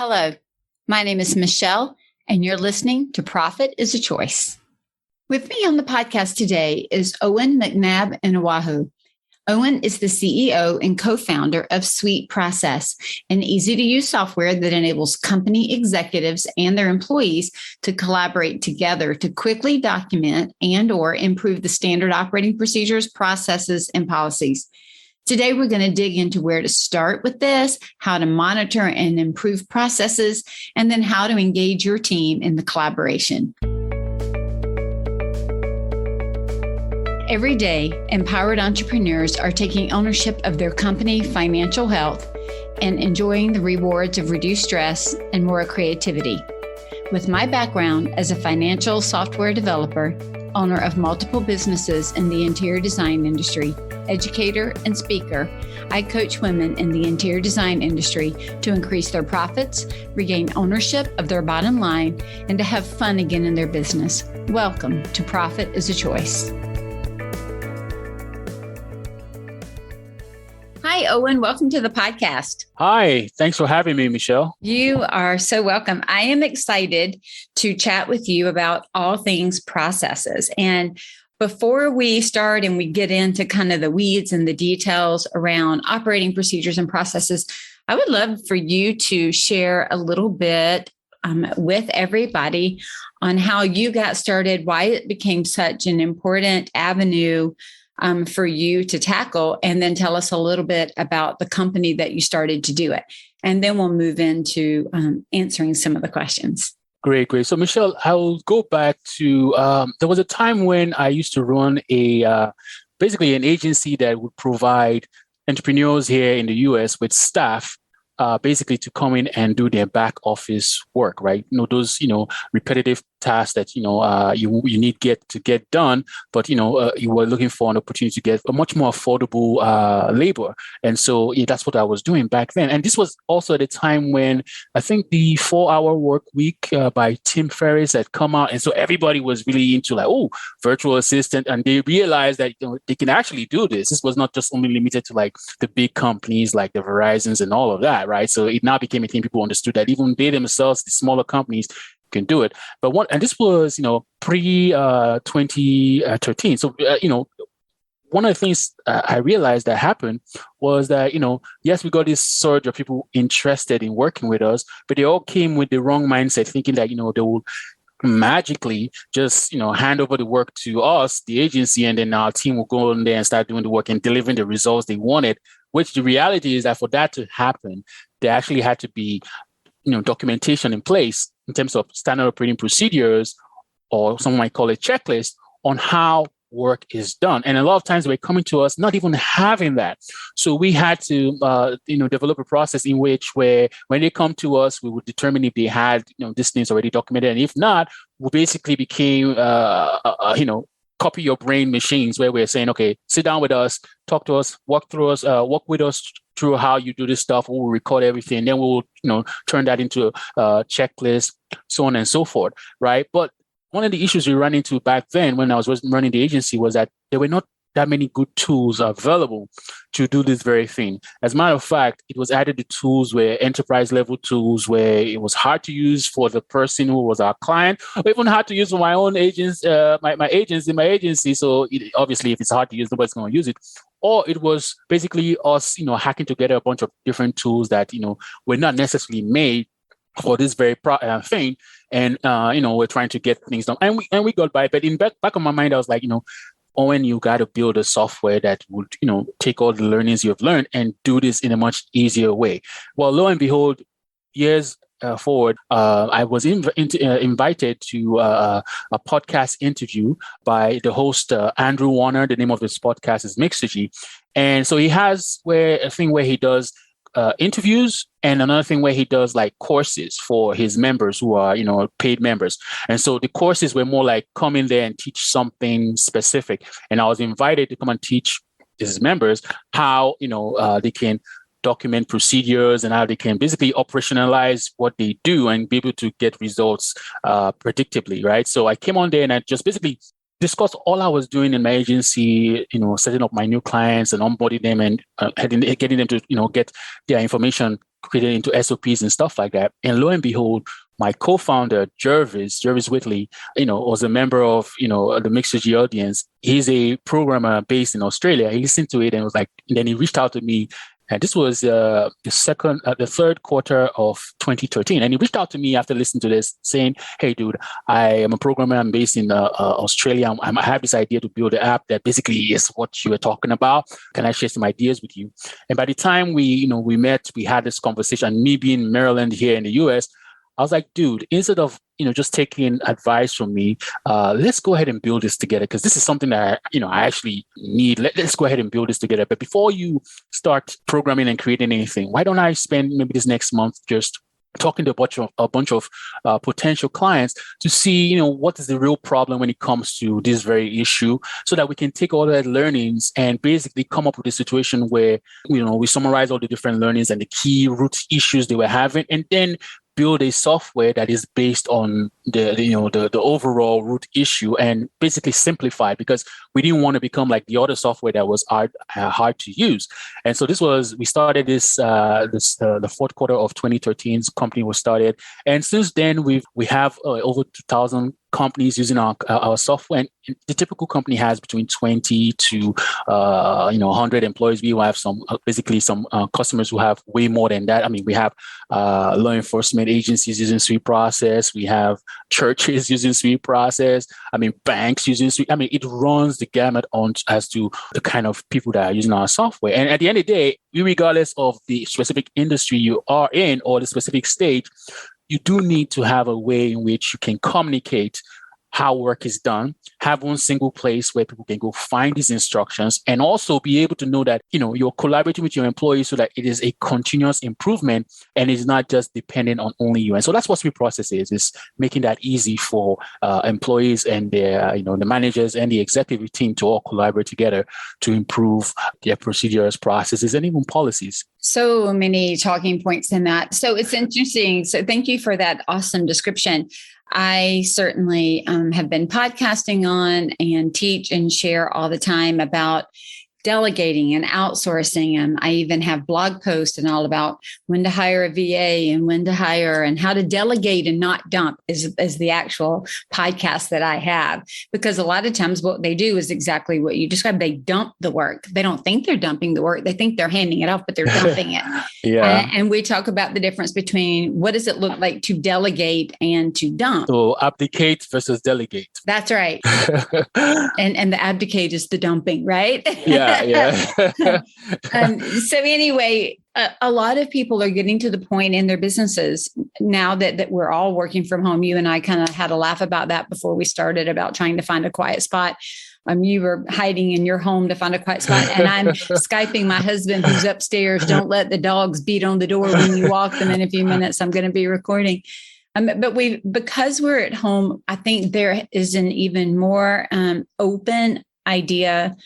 Hello, my name is Michele, and you're listening to Profit is a Choice. With me on the podcast today is Owen McNab Enaohwo. Owen is the CEO and co-founder of SweetProcess, an easy-to-use software that enables company executives and their employees to collaborate together to quickly document and/or improve the standard operating procedures, processes, and policies. Today, we're going to dig into where to start with this, how to monitor and improve processes, and then how to engage your team in the collaboration. Every day, empowered entrepreneurs are taking ownership of their company financial health and enjoying the rewards of reduced stress and more creativity. With my background as a financial software developer, owner of multiple businesses in the interior design industry, educator, and speaker, I coach women in the interior design industry to increase their profits, regain ownership of their bottom line, and to have fun again in their business. Welcome to Profit is a Choice. Hi, Owen. Welcome to the podcast. Hi. Thanks for having me, Michele. You are so welcome. I am excited to chat with you about all things processes. And before we start and we get into kind of the weeds and the details around operating procedures and processes, I would love for you to share a little bit with everybody on how you got started, why it became such an important avenue for you to tackle, and then tell us a little bit about the company that you started to do it. And then we'll move into answering some of the questions. Great. So, Michele, I'll go back to, there was a time when I used to run basically an agency that would provide entrepreneurs here in the US with staff, basically to come in and do their back office work, right? Those, repetitive tasks that, you need to get done, but, you were looking for an opportunity to get a much more affordable labor. And so that's what I was doing back then. And this was also at a time when I think the 4-Hour Work Week by Tim Ferriss had come out. And so everybody was really into virtual assistant. And they realized that, they can actually do this. This was not just only limited to the big companies like the Verizons and all of that, right? So it now became a thing people understood that even they themselves, the smaller companies, can do it. But and this was, pre 2013. So, one of the things I realized that happened was that, yes, we got this surge of people interested in working with us, but they all came with the wrong mindset, thinking that, they would magically just, hand over the work to us, the agency, and then our team will go in there and start doing the work and delivering the results they wanted, which the reality is that for that to happen, there actually had to be, documentation in place in terms of standard operating procedures, or someone might call it checklist, on how work is done. And a lot of times they're coming to us not even having that. So we had to, develop a process in which where when they come to us, we would determine if they had, these things already documented. And if not, we basically became, copy your brain machines where we're saying, okay, sit down with us, talk to us, walk with us through how you do this stuff. We'll record everything. Then we'll, turn that into a checklist, so on and so forth. Right. But one of the issues we ran into back then when I was running the agency was that there were not that many good tools available to do this very thing. As a matter of fact, it was added to tools where enterprise level tools where it was hard to use for the person who was our client, or even hard to use for my own agents, my agents in my agency. So obviously, if it's hard to use, nobody's going to use it. Or it was basically us, hacking together a bunch of different tools that, were not necessarily made for this very thing. And, we're trying to get things done. And we got by. But in back of my mind, I was like, Owen, you got to build a software that would, take all the learnings you've learned and do this in a much easier way. Well, lo and behold, years forward, I was invited to a podcast interview by the host, Andrew Warner. The name of this podcast is Mixergy. And so he has a thing where he does interviews, and another thing where he does courses for his members who are, paid members. And so the courses were more like come in there and teach something specific. And I was invited to come and teach his members how, they can document procedures and how they can basically operationalize what they do and be able to get results predictably, right? So I came on there and I just basically discussed all I was doing in my agency, setting up my new clients and onboarding them and getting them to, get their information created into SOPs and stuff like that. And lo and behold, my co-founder, Jervis Whitley, was a member of, the Mixergy audience. He's a programmer based in Australia. He listened to it and was like, and then he reached out to me. And this was the third quarter of 2013. And he reached out to me after listening to this saying, hey, dude, I am a programmer. I'm based in Australia. I have this idea to build an app that basically is what you were talking about. Can I share some ideas with you? And by the time we met, we had this conversation, me being in Maryland here in the US, I was like, dude, instead of, just taking advice from me, let's go ahead and build this together, because this is something that, I actually need. Let's go ahead and build this together. But before you start programming and creating anything, why don't I spend maybe this next month just talking to a bunch of potential clients to see, what is the real problem when it comes to this very issue, so that we can take all that learnings and basically come up with a situation where, we summarize all the different learnings and the key root issues they were having, and then build a software that is based on the overall root issue and basically simplify it, because we didn't want to become like the other software that was hard to use. And so we started the fourth quarter of 2013. Company was started, and since then we have over 2,000 companies using our software. And the typical company has between 20 to 100 employees. We have some customers who have way more than that. I mean, we have law enforcement agencies using SweetProcess. We have churches using SweetProcess. I mean, banks using Sweet. I mean, it runs the gamut on as to the kind of people that are using our software. And at the end of the day, regardless of the specific industry you are in or the specific stage, you do need to have a way in which you can communicate how work is done, have one single place where people can go find these instructions, and also be able to know that, you're collaborating with your employees so that it is a continuous improvement and it's not just dependent on only you. And so that's what SweetProcess is making that easy for employees and their, the managers and the executive team to all collaborate together to improve their procedures, processes, and even policies. So many talking points in that. So it's interesting. So thank you for that awesome description. I certainly have been podcasting on and teach and share all the time about delegating and outsourcing. And I even have blog posts and all about when to hire a VA and when to hire and how to delegate and not dump is the actual podcast that I have. Because a lot of times what they do is exactly what you described. They dump the work. They don't think they're dumping the work. They think they're handing it off, but they're dumping it. Yeah. And we talk about the difference between what does it look like to delegate and to dump. So abdicate versus delegate. That's right. and the abdicate is the dumping, right? Yeah. So anyway, a lot of people are getting to the point in their businesses now that we're all working from home. You and I kind of had a laugh about that before we started, about trying to find a quiet spot. You were hiding in your home to find a quiet spot, and I'm Skyping my husband who's upstairs. Don't let the dogs beat on the door when you walk them. In a few minutes, I'm going to be recording. But because we're at home, I think there is an even more open idea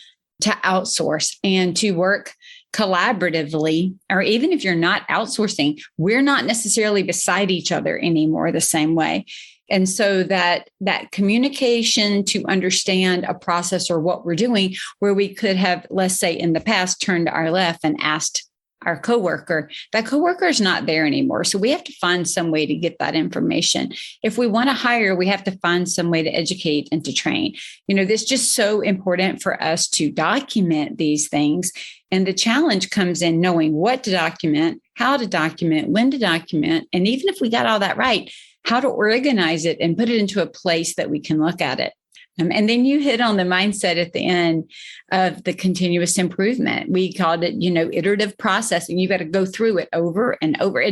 to outsource and to work collaboratively. Or even if you're not outsourcing, we're not necessarily beside each other anymore the same way. And so that communication to understand a process or what we're doing, where we could have, let's say in the past, turned to our left and asked our coworker, that coworker is not there anymore. So we have to find some way to get that information. If we want to hire, we have to find some way to educate and to train. This is just so important for us to document these things. And the challenge comes in knowing what to document, how to document, when to document. And even if we got all that right, how to organize it and put it into a place that we can look at it. And then you hit on the mindset at the end of the continuous improvement. We called it, iterative processing. You got to go through it over and over.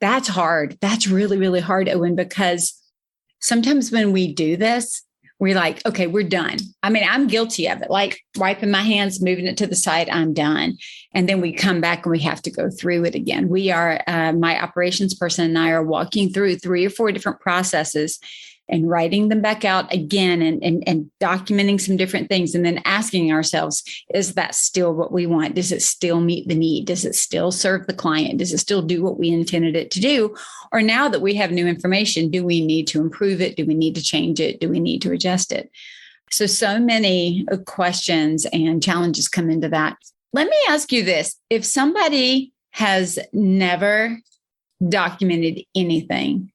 That's hard. That's really, really hard, Owen, because sometimes when we do this, we're like, okay, we're done. I mean, I'm guilty of it, like wiping my hands, moving it to the side, I'm done. And then we come back and we have to go through it again. We are, my operations person and I are walking through 3 or 4 different processes and writing them back out again and documenting some different things, and then asking ourselves, is that still what we want? Does it still meet the need? Does it still serve the client? Does it still do what we intended it to do? Or now that we have new information, do we need to improve it? Do we need to change it? Do we need to adjust it? So many questions and challenges come into that. Let me ask you this. If somebody has never documented anything,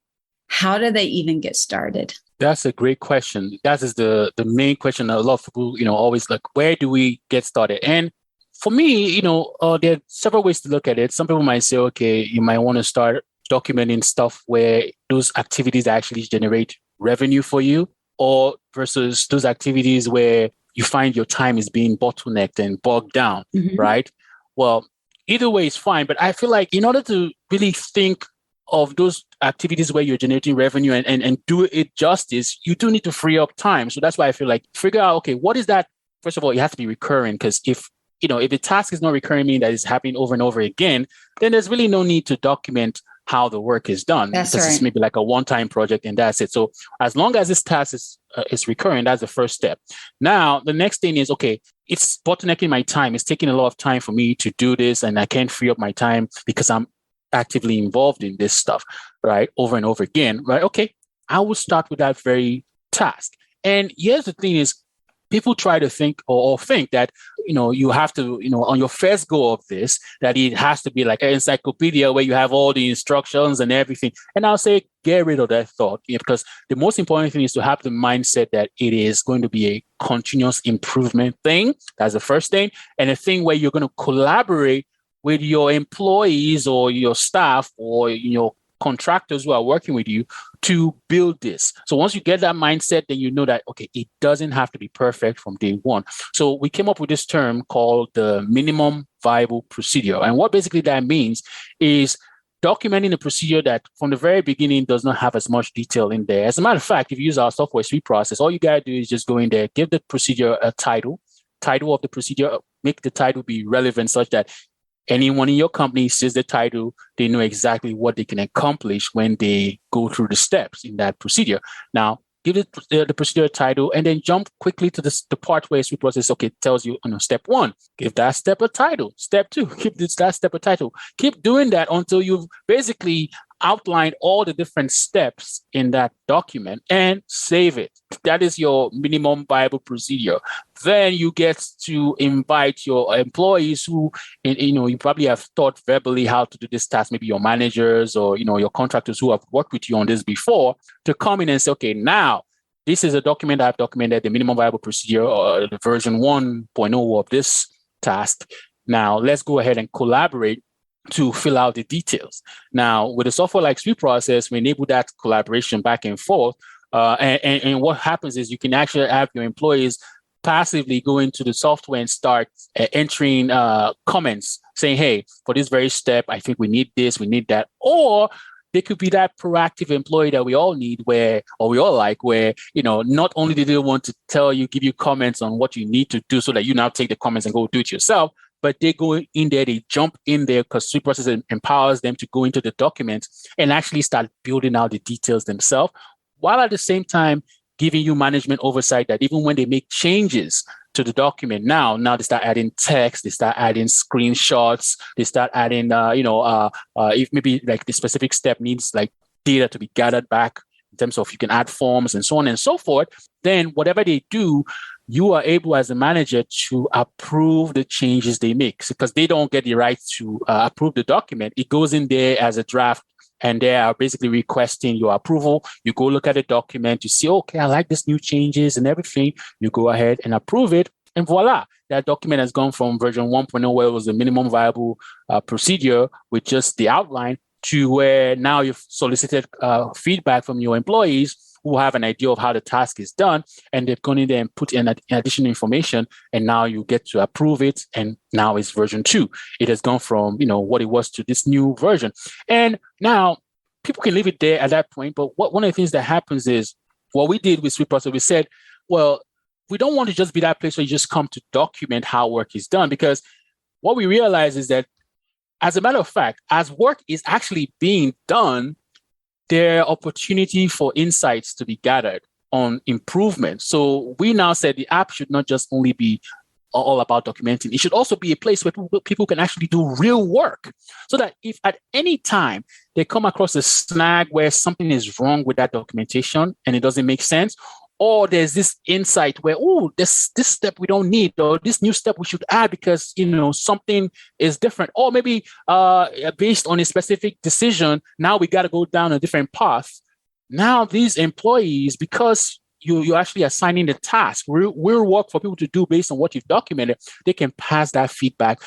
how do they even get started? That's a great question. That is the main question that a lot of people, always like, where do we get started? And for me, there are several ways to look at it. Some people might say, okay, you might want to start documenting stuff where those activities actually generate revenue for you, or versus those activities where you find your time is being bottlenecked and bogged down, right? Well, either way is fine. But I feel like in order to really think of those activities where you're generating revenue and do it justice, you do need to free up time. So that's why I feel like figure out, okay, what is that? First of all, it has to be recurring, because if the task is not recurring, meaning that it's happening over and over again, then there's really no need to document how the work is done. That's because right. It's maybe like a one-time project and that's it. So as long as this task is recurring, that's the first step. Now, the next thing is, okay, it's bottlenecking my time. It's taking a lot of time for me to do this, and I can't free up my time because I'm actively involved in this stuff, right? Over and over again, right? Okay, I will start with that very task. And here's the thing is, people try to think or think that, you have to, on your first go of this, that it has to be like an encyclopedia where you have all the instructions and everything. And I'll say, get rid of that thought, because the most important thing is to have the mindset that it is going to be a continuous improvement thing. That's the first thing. And a thing where you're going to collaborate with your employees or your staff or your contractors who are working with you to build this. So once you get that mindset, then you know that, okay, it doesn't have to be perfect from day one. So we came up with this term called the minimum viable procedure. And what basically that means is documenting a procedure that from the very beginning does not have as much detail in there. As a matter of fact, if you use our software SweetProcess, all you got to do is just go in there, give the procedure a title of the procedure, make the title be relevant such that anyone in your company sees the title, they know exactly what they can accomplish when they go through the steps in that procedure. Now, give it the procedure title and then jump quickly to the part where SweetProcess, okay, tells you, step 1, give that step a title. Step 2, give that step a title. Keep doing that until you've basically outlined all the different steps in that document and save it. That is your minimum viable procedure. Then you get to invite your employees who, you probably have taught verbally how to do this task, maybe your managers or, your contractors who have worked with you on this before, to come in and say, okay, now this is a document I've documented the minimum viable procedure or the version 1.0 of this task. Now let's go ahead and collaborate to fill out the details. Now, with a software like SweetProcess, we enable that collaboration back and forth. And what happens is you can actually have your employees passively go into the software and start entering comments saying, hey, for this very step, I think we need this, we need that. Or they could be that proactive employee that we all need where not only do they want to give you comments on what you need to do so that you now take the comments and go do it yourself, but they go in there, they jump in there because SweetProcess empowers them to go into the document and actually start building out the details themselves, while at the same time giving you management oversight that even when they make changes to the document, now they start adding text, they start adding screenshots, they start adding, if maybe like the specific step needs like data to be gathered back in terms of you can add forms and so on and so forth, then whatever they do, you are able as a manager to approve the changes they make because they don't get the right to approve the document. It goes in there as a draft and they are basically requesting your approval. You go look at the document, you see, okay, I like this new changes and everything. You go ahead and approve it. And voila, that document has gone from version 1.0, where it was the minimum viable procedure with just the outline, to where now you've solicited feedback from your employees who have an idea of how the task is done, and they've gone in there and put in additional information, and now you get to approve it, and now it's version 2. It has gone from what it was to this new version. And now people can leave it there at that point, but one of the things that happens is what we did with SweetProcess, we said, well, we don't want to just be that place where you just come to document how work is done, because what we realize is that, as a matter of fact, as work is actually being done, there are opportunity for insights to be gathered on improvement. So we now said the app should not just only be all about documenting. It should also be a place where people can actually do real work, so that if at any time they come across a snag where something is wrong with that documentation and it doesn't make sense, or there's this insight where, oh, this step we don't need, or this new step we should add because, something is different. Or maybe based on a specific decision, now we got to go down a different path. Now these employees, because you're actually assigning the task, real work for people to do based on what you've documented, they can pass that feedback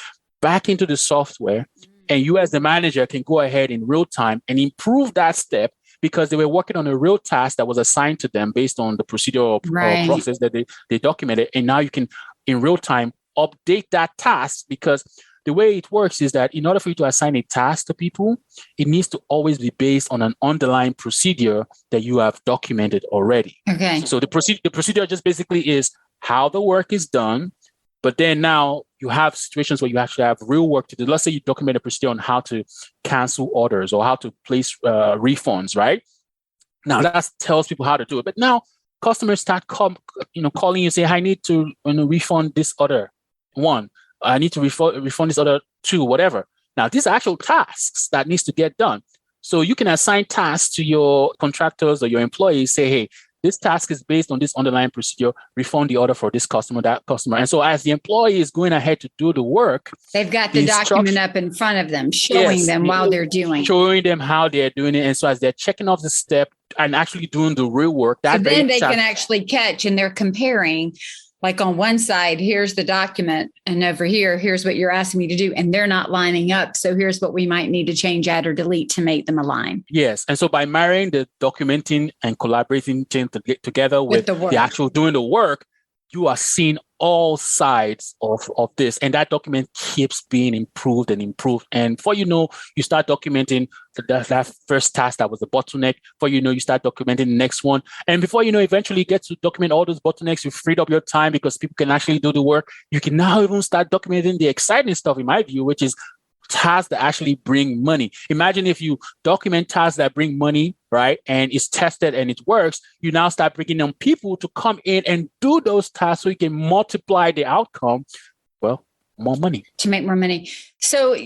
back into the software. And you as the manager can go ahead in real time and improve that step because they were working on a real task that was assigned to them based on the procedure or process that they documented. And now you can, in real time, update that task, because the way it works is that in order for you to assign a task to people, it needs to always be based on an underlying procedure that you have documented already. Okay. So the procedure just basically is how the work is done. But then now you have situations where you actually have real work to do. Let's say you document a procedure on how to cancel orders or how to place refunds, right? Now that tells people how to do it. But now customers start calling you and say, I need to refund this order 1. I need to refund this order 2, whatever. Now these are actual tasks that needs to get done. So you can assign tasks to your contractors or your employees, say, hey, this task is based on this underlying procedure, refund the order for this customer, that customer. And so as the employee is going ahead to do the work, they've got the document up in front of them, showing them while they're doing. Showing them how they're doing it. And so as they're checking off the step and actually doing the real work, so then they can actually catch, and they're comparing, like on one side, here's the document, and over here, here's what you're asking me to do. And they're not lining up. So here's what we might need to change, add, or delete to make them align. Yes. And so by marrying the documenting and collaborating together with the actual doing the work, you are seeing all sides of this. And that document keeps being improved and improved. And before you know, you start documenting that first task that was the bottleneck. Before you know, you start documenting the next one. And before you know, eventually you get to document all those bottlenecks. You've freed up your time because people can actually do the work. You can now even start documenting the exciting stuff, in my view, which is tasks that actually bring money. Imagine if you document tasks that bring money, right? And it's tested and it works. You now start bringing on people to come in and do those tasks so you can multiply the outcome. Well, more money. To make more money. So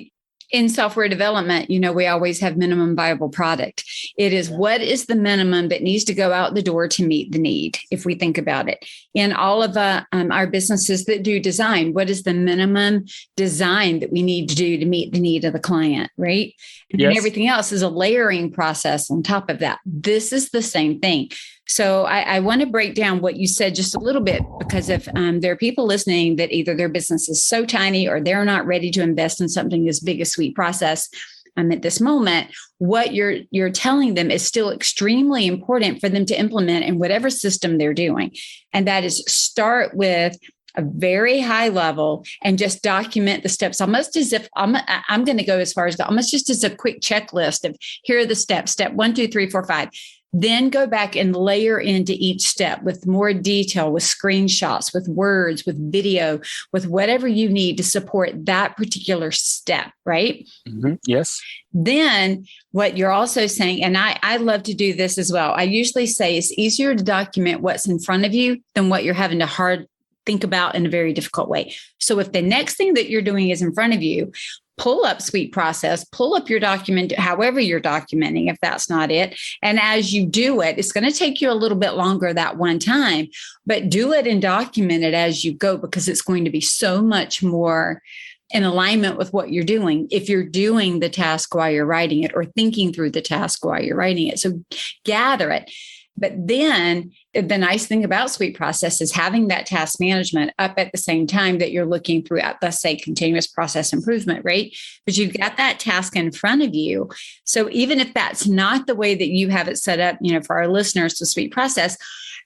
in software development, we always have minimum viable product. It is what is the minimum that needs to go out the door to meet the need, if we think about it. In all of our businesses that do design, what is the minimum design that we need to do to meet the need of the client, right? And then everything else is a layering process on top of that. This is the same thing. So I want to break down what you said just a little bit, because if there are people listening that either their business is so tiny or they're not ready to invest in something as big as SweetProcess at this moment, what you're telling them is still extremely important for them to implement in whatever system they're doing. And that is start with a very high level and just document the steps, almost as if I'm going to go as far as almost just as a quick checklist of here are the steps, step 1, 2, 3, 4, 5. Then go back and layer into each step with more detail, with screenshots, with words, with video, with whatever you need to support that particular step, right? Mm-hmm. Yes. Then what you're also saying, and I love to do this as well. I usually say it's easier to document what's in front of you than what you're having to think about in a very difficult way. So if the next thing that you're doing is in front of you, pull up SweetProcess, pull up your document, however you're documenting, if that's not it. And as you do it, it's going to take you a little bit longer that one time, but do it and document it as you go, because it's going to be so much more in alignment with what you're doing if you're doing the task while you're writing it or thinking through the task while you're writing it. So gather it. But then the nice thing about SweetProcess is having that task management up at the same time that you're looking through, let's say, continuous process improvement, right? But you've got that task in front of you. So even if that's not the way that you have it set up, for our listeners to SweetProcess,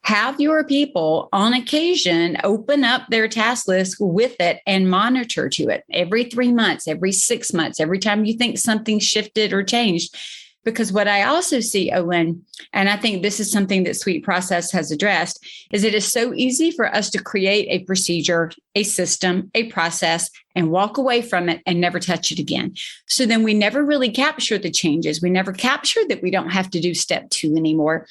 have your people on occasion open up their task list with it and monitor to it every 3 months, every 6 months, every time you think something shifted or changed. Because what I also see, Owen, and I think this is something that SweetProcess has addressed, is it is so easy for us to create a procedure, a system, a process, and walk away from it and never touch it again. So then we never really capture the changes. We never capture that we don't have to do step 2 anymore.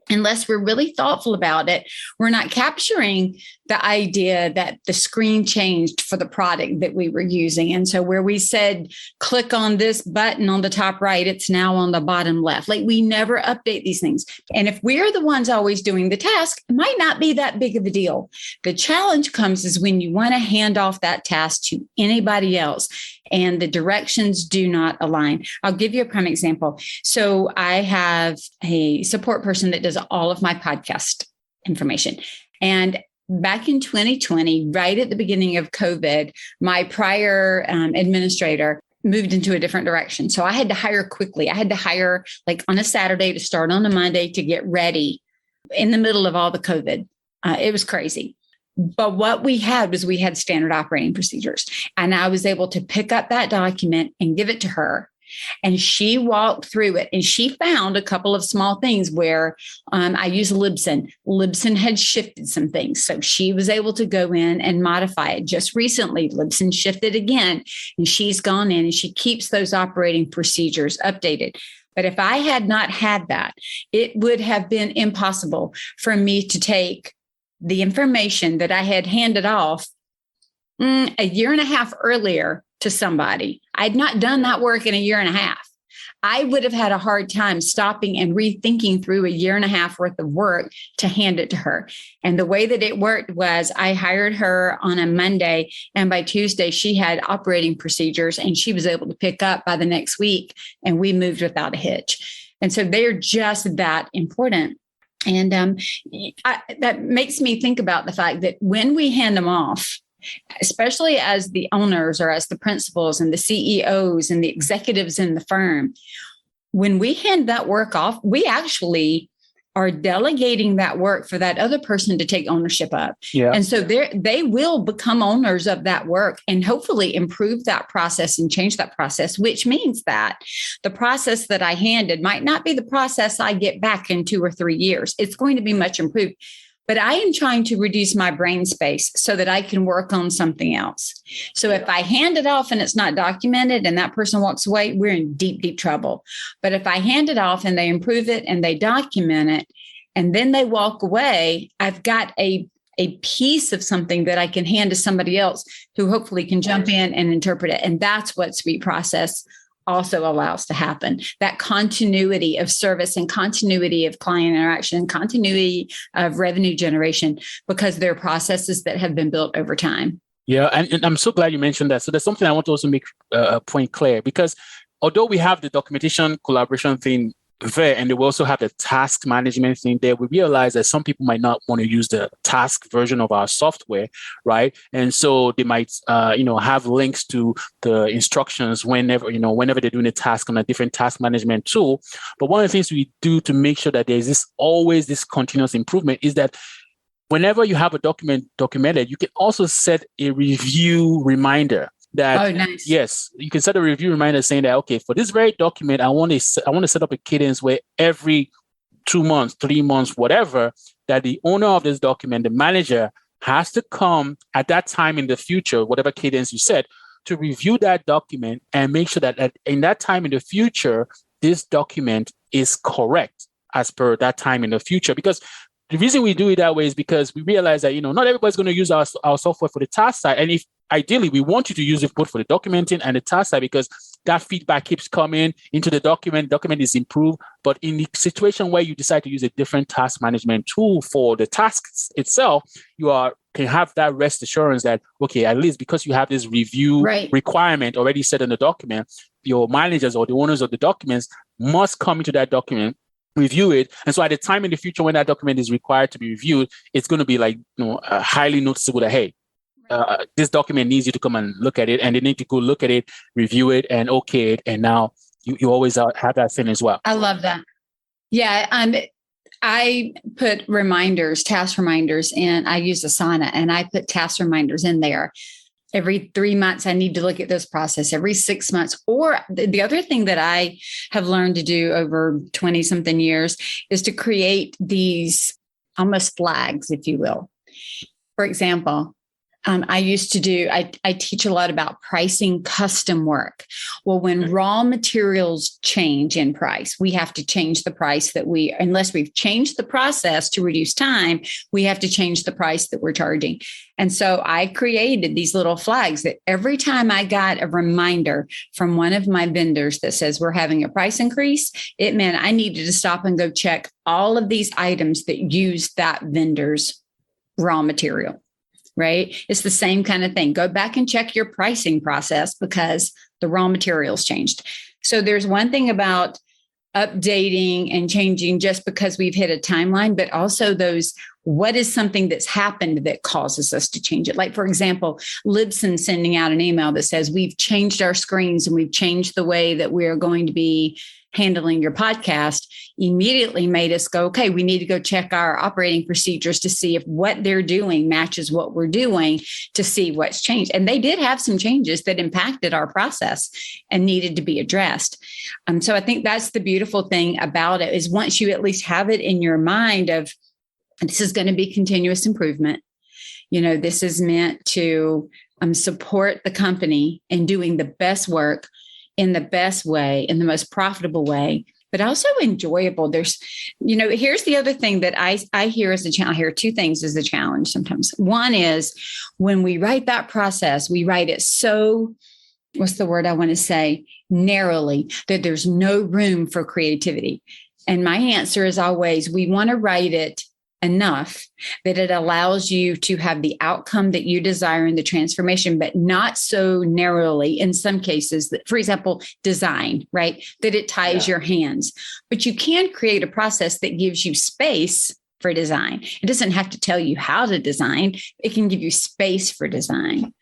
unless we're really thoughtful about it, we're not capturing the idea that the screen changed for the product that we were using. And so where we said, click on this button on the top right, it's now on the bottom left. Like, we never update these things. And if we're the ones always doing the task, it might not be that big of a deal. The challenge comes is when you want to hand off that task to anybody else and the directions do not align. I'll give you a prime example. So I have a support person that does all of my podcast information. And back in 2020, right at the beginning of COVID, my prior administrator moved into a different direction. So I had to hire quickly. I had to hire like on a Saturday to start on a Monday to get ready in the middle of all the COVID. It was crazy. But what we had standard operating procedures. And I was able to pick up that document and give it to her. And she walked through it and she found a couple of small things where I use Libsyn. Libsyn had shifted some things. So she was able to go in and modify it. Just recently, Libsyn shifted again, and she's gone in and she keeps those operating procedures updated. But if I had not had that, it would have been impossible for me to take the information that I had handed off a year and a half earlier to somebody. I'd not done that work in a year and a half. I would have had a hard time stopping and rethinking through a year and a half worth of work to hand it to her. And the way that it worked was I hired her on a Monday, and by Tuesday, she had operating procedures and she was able to pick up by the next week, and we moved without a hitch. And so they're just that important. And that makes me think about the fact that when we hand them off, especially as the owners or as the principals and the CEOs and the executives in the firm, when we hand that work off, we actually are delegating that work for that other person to take ownership of. Yeah. And so they will become owners of that work and hopefully improve that process and change that process, which means that the process that I handed might not be the process I get back in 2 or 3 years. It's going to be much improved. But I am trying to reduce my brain space so that I can work on something else. So if I hand it off and it's not documented and that person walks away, we're in deep, deep trouble. But if I hand it off and they improve it and they document it and then they walk away, I've got a piece of something that I can hand to somebody else who hopefully can jump in and interpret it. And that's what SweetProcess also allows to happen. That continuity of service and continuity of client interaction, continuity of revenue generation, because they're processes that have been built over time. Yeah, and I'm so glad you mentioned that. So there's something I want to also make a point clear, because although we have the documentation collaboration thing there, and they will also have the task management thing there, we realize that some people might not want to use the task version of our software, right? And so they might, have links to the instructions whenever they're doing a task on a different task management tool. But one of the things we do to make sure that there's always this continuous improvement is that whenever you have a document documented, you can also set a review reminder. Nice. Yes, you can set a review reminder saying that, okay, for this very document, I want to set up a cadence where every 2 months, 3 months, whatever, that the owner of this document, the manager, has to come at that time in the future, whatever cadence you set, to review that document and make sure that in that time in the future, this document is correct as per that time in the future. Because the reason we do it that way is because we realize that, not everybody's going to use our software for the task side. And if ideally, we want you to use it both for the documenting and the task side, because that feedback keeps coming into the document is improved. But in the situation where you decide to use a different task management tool for the tasks itself, you can have that rest assurance that, okay, at least because you have this review requirement already set in the document, your managers or the owners of the documents must come into that document, review it. And so at the time in the future when that document is required to be reviewed, it's going to be like, highly noticeable that, hey, this document needs you to come and look at it, and they need to go look at it, review it, and okay it. And now you always have that thing as well. I love that. Yeah. I put task reminders, and I use Asana, and I put task reminders in there. Every 3 months, I need to look at this process. Every 6 months. Or the other thing that I have learned to do over 20 something years is to create these almost flags, if you will. For example, I used to do, I teach a lot about pricing custom work. Well, when raw materials change in price, we have to change the price unless we've changed the process to reduce time, we have to change the price that we're charging. And so I created these little flags that every time I got a reminder from one of my vendors that says we're having a price increase, it meant I needed to stop and go check all of these items that use that vendor's raw material. Right? It's the same kind of thing. Go back and check your pricing process because the raw materials changed. So there's one thing about updating and changing just because we've hit a timeline, but also what is something that's happened that causes us to change it? Like, for example, Libsyn sending out an email that says we've changed our screens and we've changed the way that we are going to be handling your podcast, immediately made us go, okay, we need to go check our operating procedures to see if what they're doing matches what we're doing, to see what's changed. And they did have some changes that impacted our process and needed to be addressed. So I think that's the beautiful thing about it, is once you at least have it in your mind of, this is going to be continuous improvement. This is meant to support the company in doing the best work in the best way, in the most profitable way, but also enjoyable. Here's the other thing that I hear as a challenge. I hear two things as a challenge sometimes. One is when we write that process, we write it so, what's the word I want to say, narrowly, that there's no room for creativity. And my answer is always, we want to write it enough that it allows you to have the outcome that you desire in the transformation, but not so narrowly in some cases that, for example, design, right? That it ties your hands. But you can create a process that gives you space for design. It doesn't have to tell you how to design. It can give you space for design.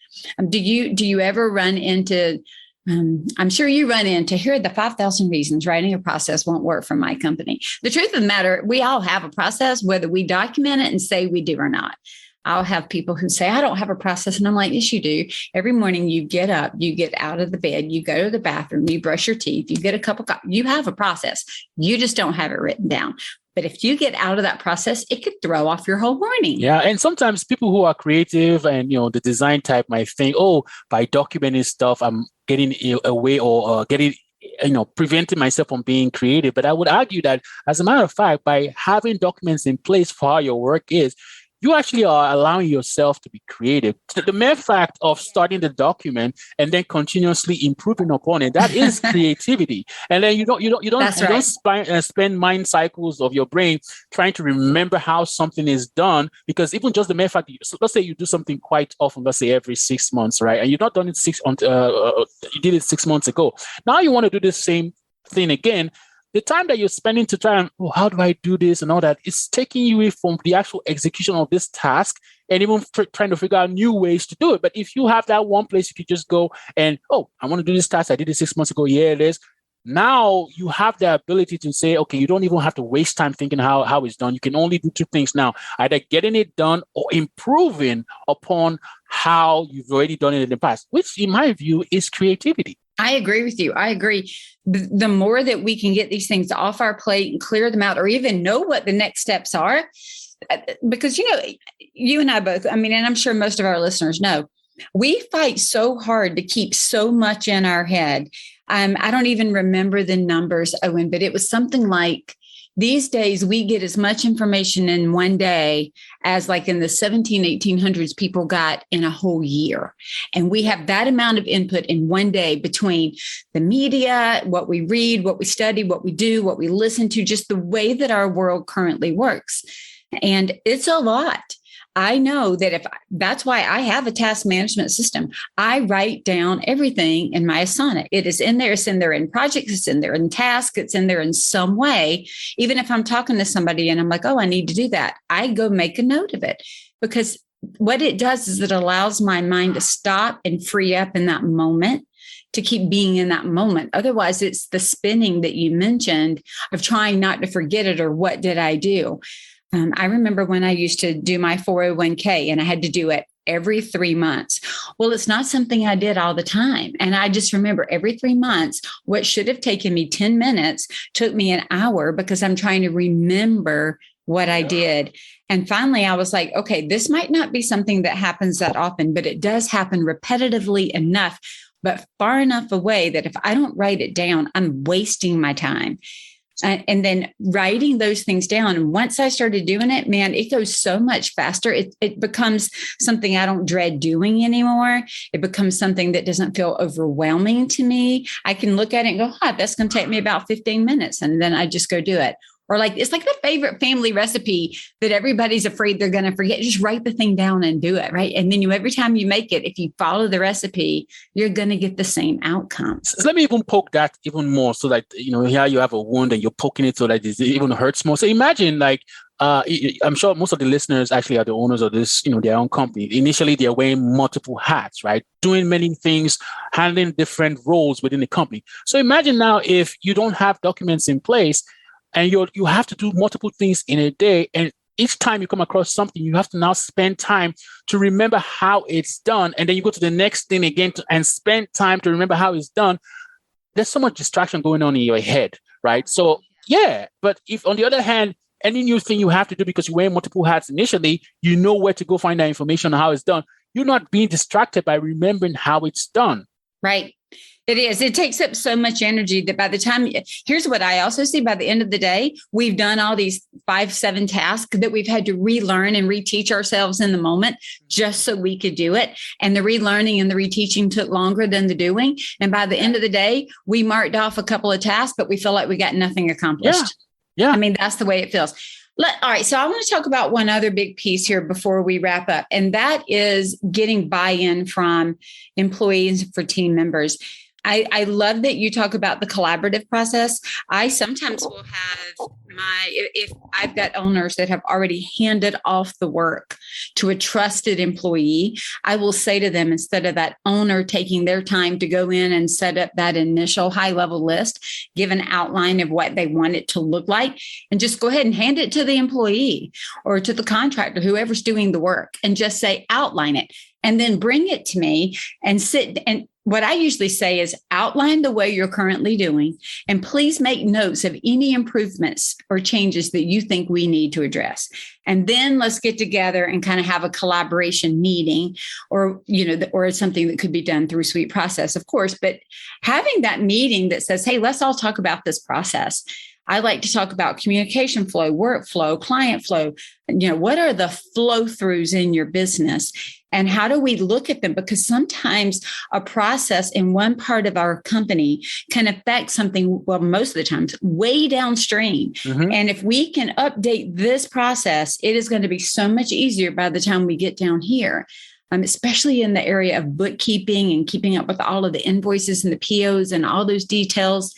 Do you ever run into I'm sure you run into, here are the 5,000 reasons writing a process won't work for my company. The truth of the matter, we all have a process, whether we document it and say we do or not. I'll have people who say, I don't have a process. And I'm like, yes, you do. Every morning you get up, you get out of the bed, you go to the bathroom, you brush your teeth, you get a cup of coffee. You have a process. You just don't have it written down. But if you get out of that process, it could throw off your whole morning. Yeah. And sometimes people who are creative and, the design type might think, by documenting stuff, I'm getting away or getting, preventing myself from being creative. But I would argue that, as a matter of fact, by having documents in place for how your work is, you actually are allowing yourself to be creative. The mere fact of starting the document and then continuously improving upon it, that is creativity. And then you don't spend mind cycles of your brain trying to remember how something is done, because even just the mere fact, let's say you do something quite often, let's say every 6 months, right? And you've not done it you did it 6 months ago. Now you want to do the same thing again. The time that you're spending to try and, how do I do this and all that, it's taking you away from the actual execution of this task and even trying to figure out new ways to do it. But if you have that one place, you could just go and, I want to do this task. I did it 6 months ago. Yeah, it is. Now you have the ability to say, okay, you don't even have to waste time thinking how it's done. You can only do two things now, either getting it done or improving upon how you've already done it in the past, which in my view is creativity. I agree with you. I agree. The more that we can get these things off our plate and clear them out, or even know what the next steps are, because, you and I both, and I'm sure most of our listeners know, we fight so hard to keep so much in our head. I don't even remember the numbers, Owen, but it was something like, these days, we get as much information in one day as like in the 1800s people got in a whole year. And we have that amount of input in one day between the media, what we read, what we study, what we do, what we listen to, just the way that our world currently works. And it's a lot. I know that that's why I have a task management system. I write down everything in my Asana. It is in there. It's in there in projects. It's in there in tasks. It's in there in some way. Even if I'm talking to somebody and I'm like, I need to do that, I go make a note of it, because what it does is it allows my mind to stop and free up in that moment, to keep being in that moment. Otherwise, it's the spinning that you mentioned of trying not to forget it, or what did I do? I remember when I used to do my 401k and I had to do it every 3 months. Well, it's not something I did all the time. And I just remember every 3 months, what should have taken me 10 minutes took me an hour, because I'm trying to remember what I did. And finally, I was like, okay, this might not be something that happens that often, but it does happen repetitively enough, but far enough away that if I don't write it down, I'm wasting my time. And then writing those things down. And once I started doing it, man, it goes so much faster. It becomes something I don't dread doing anymore. It becomes something that doesn't feel overwhelming to me. I can look at it and go, that's going to take me about 15 minutes. And then I just go do it. Or like, it's like the favorite family recipe that everybody's afraid they're going to forget. Just write the thing down and do it, right? And then every time you make it, if you follow the recipe, you're going to get the same outcomes. So let me even poke that even more. So that, here you have a wound and you're poking it so that it even hurts more. So imagine I'm sure most of the listeners actually are the owners of this, their own company. Initially, they're wearing multiple hats, right? Doing many things, handling different roles within the company. So imagine now if you don't have documents in place, and you have to do multiple things in a day. And each time you come across something, you have to now spend time to remember how it's done. And then you go to the next thing again and spend time to remember how it's done. There's so much distraction going on in your head, right? So, yeah. But if, on the other hand, any new thing you have to do because you're wearing multiple hats initially, you know where to go find that information on how it's done. You're not being distracted by remembering how it's done. Right. It is. It takes up so much energy that by the time, here's what I also see, by the end of the day, we've done all these 5-7 tasks that we've had to relearn and reteach ourselves in the moment just so we could do it. And the relearning and the reteaching took longer than the doing. And by the end of the day, we marked off a couple of tasks, but we feel like we got nothing accomplished. Yeah. I mean, that's the way it feels. All right. So I want to talk about one other big piece here before we wrap up. And that is getting buy-in from employees for team members. I love that you talk about the collaborative process. I sometimes will have if I've got owners that have already handed off the work to a trusted employee, I will say to them, instead of that owner taking their time to go in and set up that initial high level list, give an outline of what they want it to look like, and just go ahead and hand it to the employee or to the contractor, whoever's doing the work, and just say, outline it, and then bring it to me and sit. And what I usually say is outline the way you're currently doing, and please make notes of any improvements or changes that you think we need to address. And then let's get together and kind of have a collaboration meeting, or, or it's something that could be done through SweetProcess, of course, but having that meeting that says, hey, let's all talk about this process. I like to talk about communication flow, workflow, client flow. What are the flow throughs in your business? And how do we look at them? Because sometimes a process in one part of our company can affect something, well, most of the times, way downstream. Mm-hmm. And if we can update this process, it is going to be so much easier by the time we get down here. Especially in the area of bookkeeping and keeping up with all of the invoices and the POs and all those details,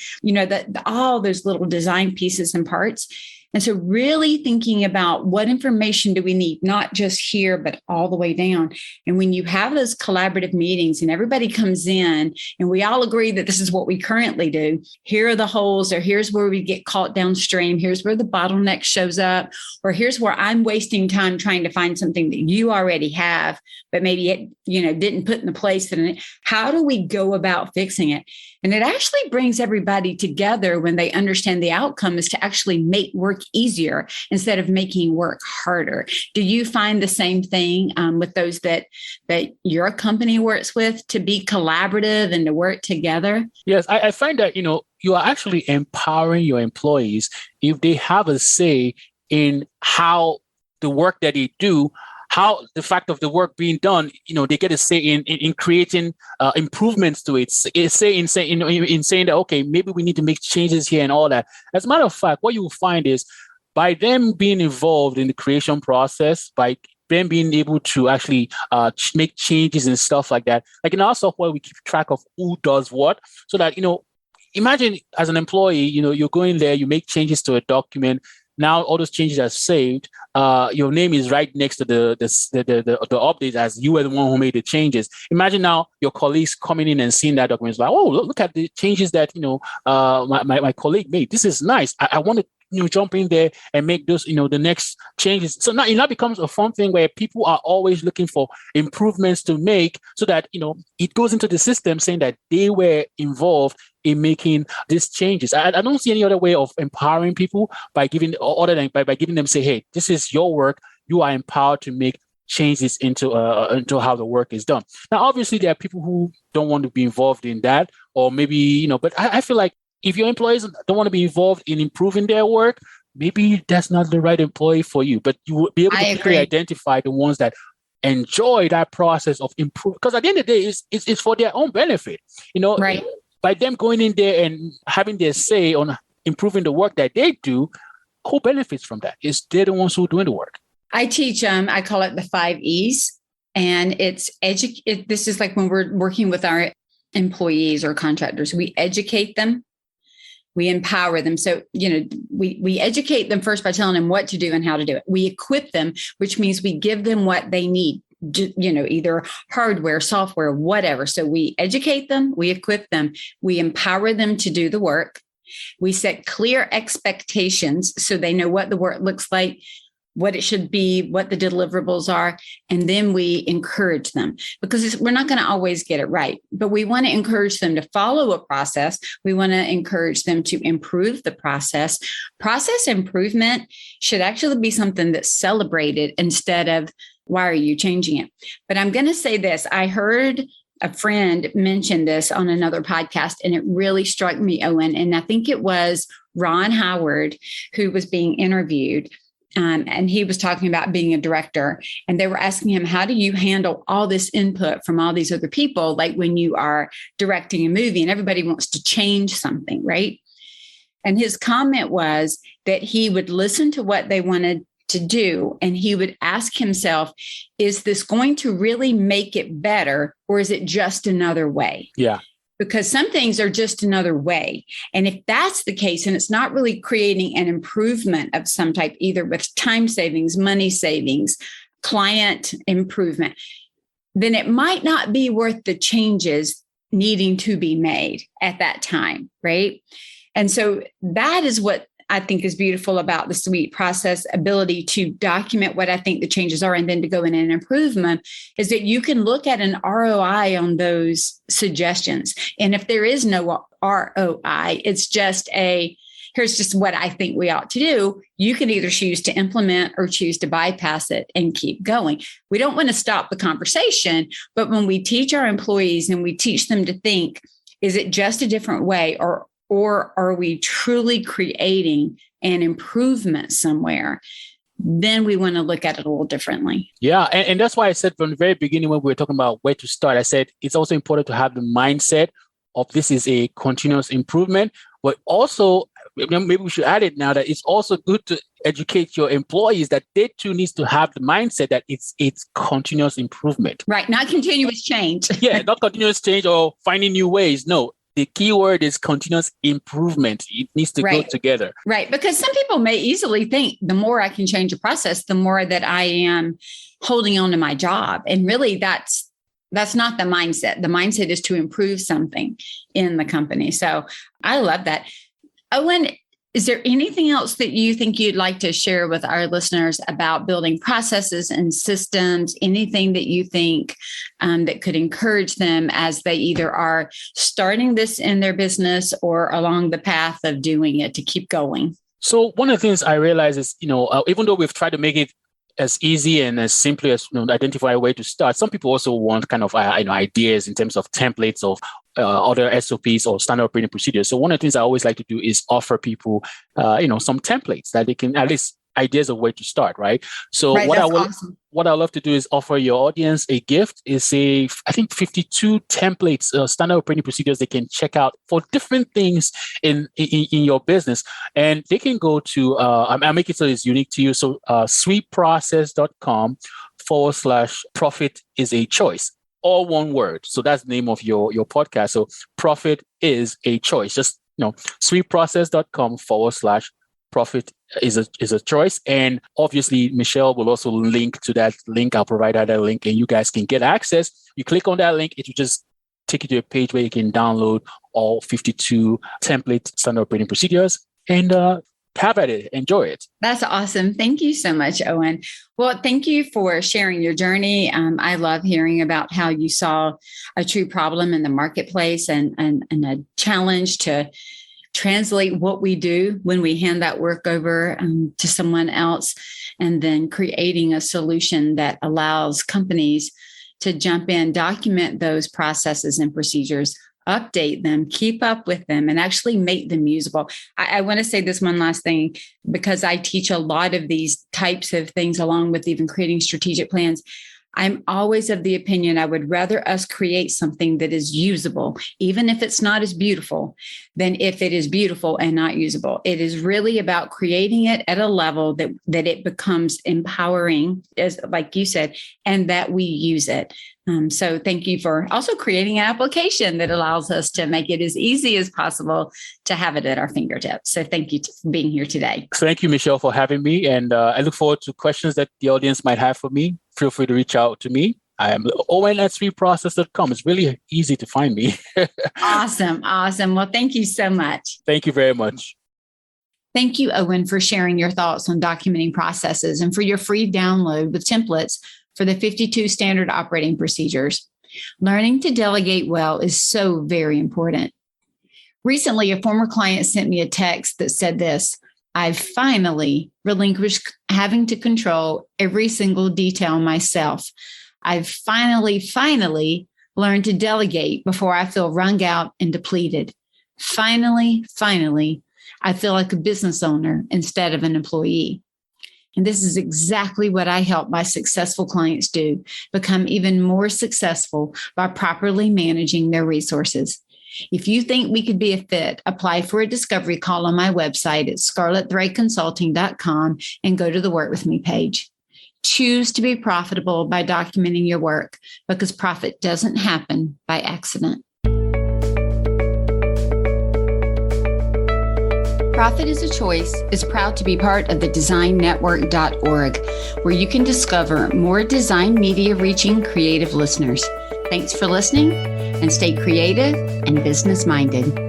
all those little design pieces and parts. And so really thinking about what information do we need, not just here, but all the way down. And when you have those collaborative meetings and everybody comes in and we all agree that this is what we currently do, here are the holes, or here's where we get caught downstream, here's where the bottleneck shows up, or here's where I'm wasting time trying to find something that you already have, but maybe it, didn't put in the place. And how do we go about fixing it? And it actually brings everybody together when they understand the outcome is to actually make work easier instead of making work harder. Do you find the same thing with those that your company works with, to be collaborative and to work together? Yes, I find that, you are actually empowering your employees if they have a say in how the work that they do, how the fact of the work being done, they get a say in creating improvements to it. In saying that, okay, maybe we need to make changes here and all that. As a matter of fact, what you will find is by them being involved in the creation process, by them being able to actually make changes and stuff like that. Like in our software, we keep track of who does what, so that, imagine as an employee, you're going there, you make changes to a document. Now all those changes are saved. Your name is right next to the updates as you were the one who made the changes. Imagine now your colleagues coming in and seeing that document. It's like, oh, look at the changes that my colleague made. This is nice. I want to jump in there and make those the next changes. So now it becomes a fun thing where people are always looking for improvements to make, so that it goes into the system saying that they were involved in making these changes. I don't see any other way of empowering people by giving, other than by giving them, say, hey, this is your work. You are empowered to make changes into how the work is done. Now, obviously, there are people who don't want to be involved in that, or maybe, but I feel like if your employees don't want to be involved in improving their work, maybe that's not the right employee for you. But you will be able to clearly identify the ones that enjoy that process of improvement. Because at the end of the day, it's for their own benefit. Right. By them going in there and having their say on improving the work that they do, who benefits from that? They're the ones who are doing the work. I teach, I call it the 5 E's. And this is like when we're working with our employees or contractors, we educate them. We empower them. So, we educate them first by telling them what to do and how to do it. We equip them, which means we give them what they need, either hardware, software, whatever. So we educate them, we equip them, we empower them to do the work. We set clear expectations so they know what the work looks like, what it should be, what the deliverables are, and then we encourage them, because we're not going to always get it right, but we want to encourage them to follow a process. We want to encourage them to improve the process. Process improvement should actually be something that's celebrated instead of, why are you changing it? But I'm going to say this. I heard a friend mention this on another podcast, and it really struck me, Owen. And I think it was Ron Howard who was being interviewed. And he was talking about being a director, and they were asking him, how do you handle all this input from all these other people? Like when you are directing a movie and everybody wants to change something, right? And his comment was that he would listen to what they wanted to do, and he would ask himself, is this going to really make it better, or is it just another way? Yeah. Because some things are just another way. And if that's the case, and it's not really creating an improvement of some type, either with time savings, money savings, client improvement, then it might not be worth the changes needing to be made at that time, right? And so that is what I think is beautiful about the SweetProcess ability to document what I think the changes are and then to go in and improve them, is that you can look at an ROI on those suggestions. And if there is no ROI, it's just here's just what I think we ought to do. You can either choose to implement or choose to bypass it and keep going. We don't want to stop the conversation, but when we teach our employees and we teach them to think, is it just a different way, or are we truly creating an improvement somewhere? Then we want to look at it a little differently. Yeah. And that's why I said from the very beginning, when we were talking about where to start, I said it's also important to have the mindset of this is a continuous improvement, but also maybe we should add it now that it's also good to educate your employees that they too needs to have the mindset that it's continuous improvement. Right. Not continuous change. Yeah. Not continuous change or finding new ways. No. The key word is continuous improvement. It needs to go together. Right. Because some people may easily think the more I can change a process, the more that I am holding on to my job. And really that's not the mindset. The mindset is to improve something in the company. So I love that. Owen, is there anything else that you think you'd like to share with our listeners about building processes and systems? Anything that you think that could encourage them as they either are starting this in their business or along the path of doing it to keep going? So one of the things I realize is, even though we've tried to make it as easy and as simply as identify a way to start, some people also want kind of ideas in terms of templates of other SOPs or standard operating procedures. So one of the things I always like to do is offer people, some templates that they can, at least ideas of where to start, right? So what I love to do is offer your audience a gift. Is I think 52 templates, standard operating procedures they can check out for different things in your business, and they can go to I'll make it so it's unique to you. So sweetprocess.com/profit is a choice. All one word. So that's the name of your podcast. So profit is a choice. Just sweetprocess.com/profit is a choice. And obviously Michele will also link to that link. I'll provide that link and you guys can get access. You click on that link, it will just take you to a page where you can download all 52 template standard operating procedures. And have at it, enjoy it. That's awesome. Thank you so much, Owen. Well, thank you for sharing your journey. I love hearing about how you saw a true problem in the marketplace and a challenge to translate what we do when we hand that work over to someone else, and then creating a solution that allows companies to jump in, document those processes and procedures, update them, keep up with them, and actually make them usable. I want to say this one last thing, because I teach a lot of these types of things along with even creating strategic plans. I'm always of the opinion I would rather us create something that is usable, even if it's not as beautiful, than if it is beautiful and not usable. It is really about creating it at a level that it becomes empowering, as like you said, and that we use it. So thank you for also creating an application that allows us to make it as easy as possible to have it at our fingertips. So thank you for being here today. Thank you, Michele, for having me. And I look forward to questions that the audience might have for me. Feel free to reach out to me. I am Owen at SweetProcess.com. It's really easy to find me. Awesome. Well, thank you so much. Thank you very much. Thank you, Owen, for sharing your thoughts on documenting processes and for your free download with templates for the 52 standard operating procedures. Learning to delegate well is so very important. Recently, a former client sent me a text that said this: I've finally relinquished having to control every single detail myself. I've finally learned to delegate before I feel wrung out and depleted. Finally, I feel like a business owner instead of an employee. And this is exactly what I help my successful clients do: become even more successful by properly managing their resources. If you think we could be a fit, apply for a discovery call on my website at scarletthreadconsulting.com and go to the Work With Me page. Choose to be profitable by documenting your work, because profit doesn't happen by accident. Profit is a Choice is proud to be part of the designnetwork.org, where you can discover more design media reaching creative listeners. Thanks for listening, and stay creative and business minded.